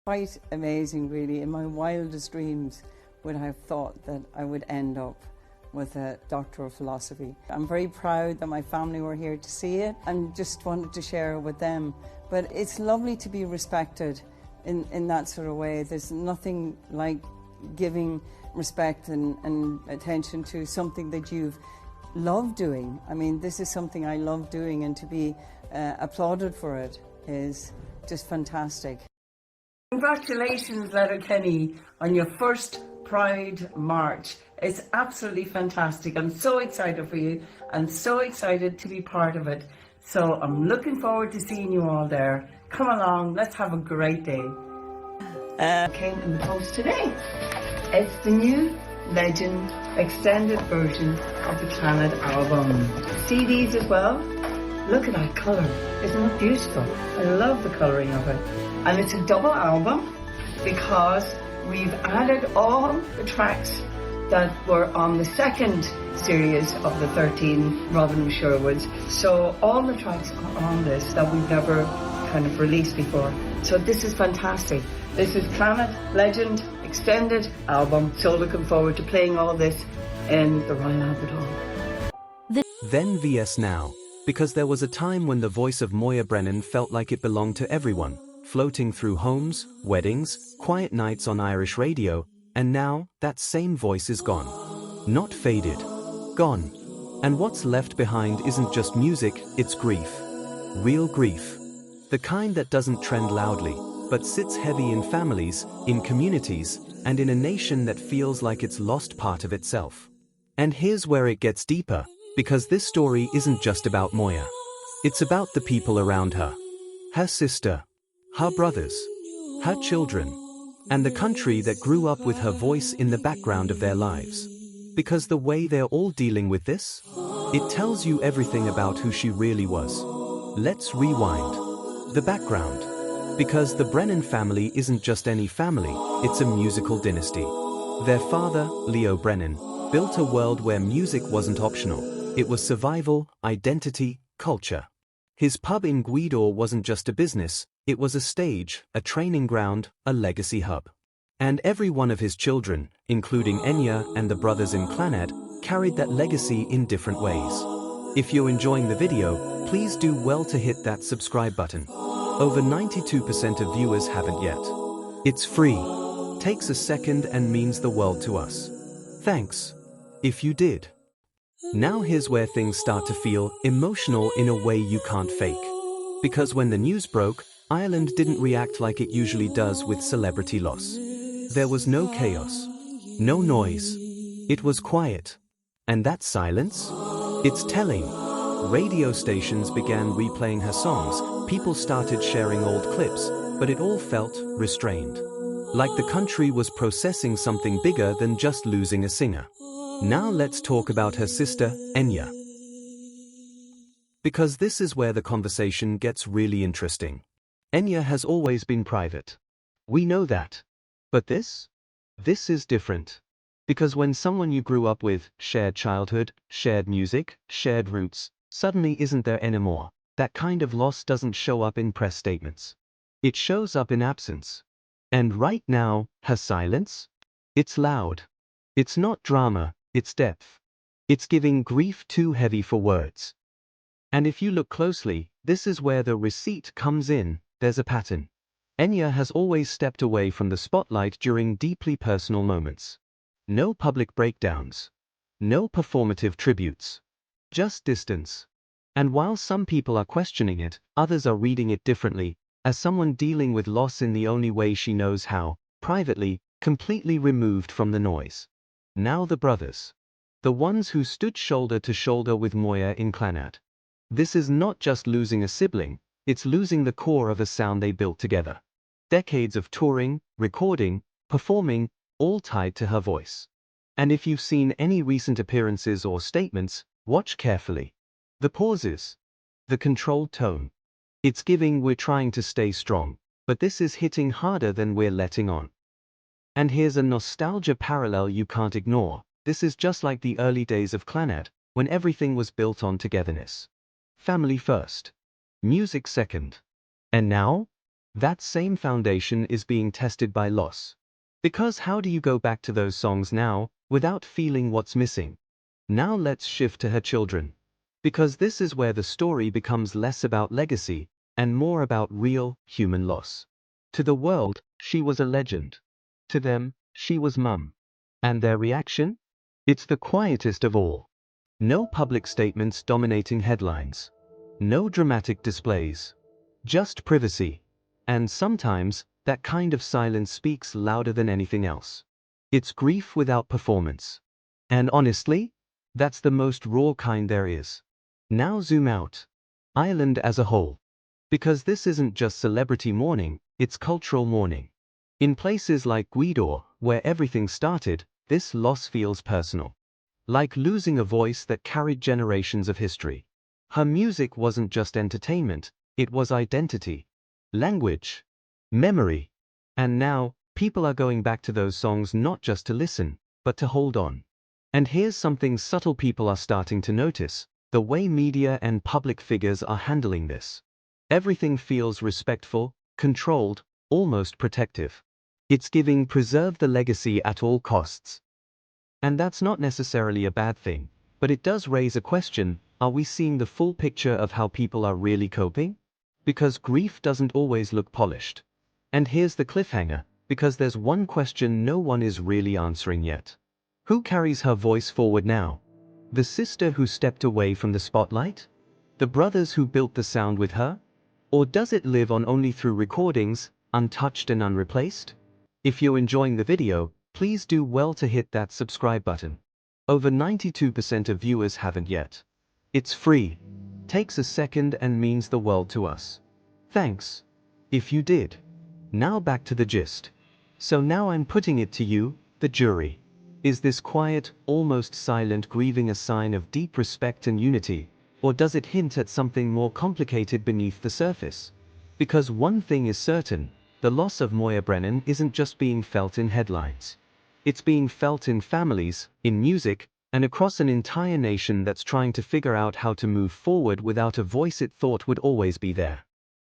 Quite amazing, really. In my wildest dreams would I have thought that I would end up with a Doctor of Philosophy. I'm very proud that my family were here to see it and just wanted to share it with them. But it's lovely to be respected in that sort of way. There's nothing like giving respect and attention to something that you've loved doing. I mean, this is something I love doing, and to be applauded for it is just fantastic. Congratulations, Letterkenny, on your first Pride March. It's absolutely fantastic. I'm so excited for you and so excited to be part of it. So I'm looking forward to seeing you all there. Come along, let's have a great day. Came in the post today. It's the new Legend extended version of the Clannad album. CDs as well. Look at that colour. Isn't it beautiful? I love the colouring of it. And it's a double album because we've added all the tracks that were on the second series of the 13 Robin Sherwoods. So all the tracks are on this that we've never kind of released before. So this is fantastic. This is Clannad Legend extended album. So looking forward to playing all this in the Royal Albert Hall. Then vs now, because there was a time when the voice of Moya Brennan felt like it belonged to everyone, floating through homes, weddings, quiet nights on Irish radio, and now that same voice is gone. Not faded. Gone. And what's left behind isn't just music, it's grief. Real grief. The kind that doesn't trend loudly, but sits heavy in families, in communities, and in a nation that feels like it's lost part of itself. And here's where it gets deeper, because this story isn't just about Moya. It's about the people around her. Her sister, her brothers, her children, and the country that grew up with her voice in the background of their lives. Because the way they're all dealing with this, it tells you everything about who she really was. Let's rewind. The background. Because the Brennan family isn't just any family, it's a musical dynasty. Their father, Leo Brennan, built a world where music wasn't optional. It was survival, identity, culture. His pub in Gweedore wasn't just a business, it was a stage, a training ground, a legacy hub. And every one of his children, including Enya and the brothers in Clannad, carried that legacy in different ways. If you're enjoying the video, please do well to hit that subscribe button. Over 92% of viewers haven't yet. It's free, takes a second and means the world to us. Thanks. If you did. Now here's where things start to feel emotional in a way you can't fake. Because when the news broke, Ireland didn't react like it usually does with celebrity loss. There was no chaos, no noise. It was quiet. And that silence? It's telling. Radio stations began replaying her songs, people started sharing old clips, but it all felt restrained. Like the country was processing something bigger than just losing a singer. Now let's talk about her sister, Enya. Because this is where the conversation gets really interesting. Enya has always been private. We know that. But this? This is different. Because when someone you grew up with, shared childhood, shared music, shared roots, suddenly isn't there anymore, that kind of loss doesn't show up in press statements. It shows up in absence. And right now, her silence? It's loud. It's not drama, it's depth. It's giving grief too heavy for words. And if you look closely, this is where the receipt comes in. There's a pattern. Enya has always stepped away from the spotlight during deeply personal moments. No public breakdowns. No performative tributes. Just distance. And while some people are questioning it, others are reading it differently, as someone dealing with loss in the only way she knows how, privately, completely removed from the noise. Now the brothers. The ones who stood shoulder to shoulder with Moya in Clannad. This is not just losing a sibling, it's losing the core of a sound they built together. Decades of touring, recording, performing, all tied to her voice. And if you've seen any recent appearances or statements, watch carefully. The pauses. The controlled tone. It's giving we're trying to stay strong, but this is hitting harder than we're letting on. And here's a nostalgia parallel you can't ignore. This is just like the early days of Clannad, when everything was built on togetherness. Family first. Music second. And now? That same foundation is being tested by loss. Because how do you go back to those songs now, without feeling what's missing? Now let's shift to her children. Because this is where the story becomes less about legacy, and more about real, human loss. To the world, she was a legend. To them, she was mum. And their reaction? It's the quietest of all. No public statements dominating headlines. No dramatic displays. Just privacy. And sometimes, that kind of silence speaks louder than anything else. It's grief without performance. And honestly, that's the most raw kind there is. Now zoom out. Ireland as a whole. Because this isn't just celebrity mourning, it's cultural mourning. In places like Gweedore, where everything started, this loss feels personal. Like losing a voice that carried generations of history. Her music wasn't just entertainment, it was identity, language, memory. And now, people are going back to those songs not just to listen, but to hold on. And here's something subtle people are starting to notice: the way media and public figures are handling this. Everything feels respectful, controlled, almost protective. It's giving preserve the legacy at all costs. And that's not necessarily a bad thing, but it does raise a question: are we seeing the full picture of how people are really coping? Because grief doesn't always look polished. And here's the cliffhanger, because there's one question no one is really answering yet. Who carries her voice forward now? The sister who stepped away from the spotlight? The brothers who built the sound with her? Or does it live on only through recordings, untouched and unreplaced? If you're enjoying the video, please do well to hit that subscribe button. Over 92% of viewers haven't yet. It's free, takes a second and means the world to us. Thanks. If you did. Now back to the gist. So now I'm putting it to you, the jury. Is this quiet, almost silent grieving a sign of deep respect and unity, or does it hint at something more complicated beneath the surface? Because one thing is certain, the loss of Moya Brennan isn't just being felt in headlines. It's being felt in families, in music, and across an entire nation that's trying to figure out how to move forward without a voice it thought would always be there.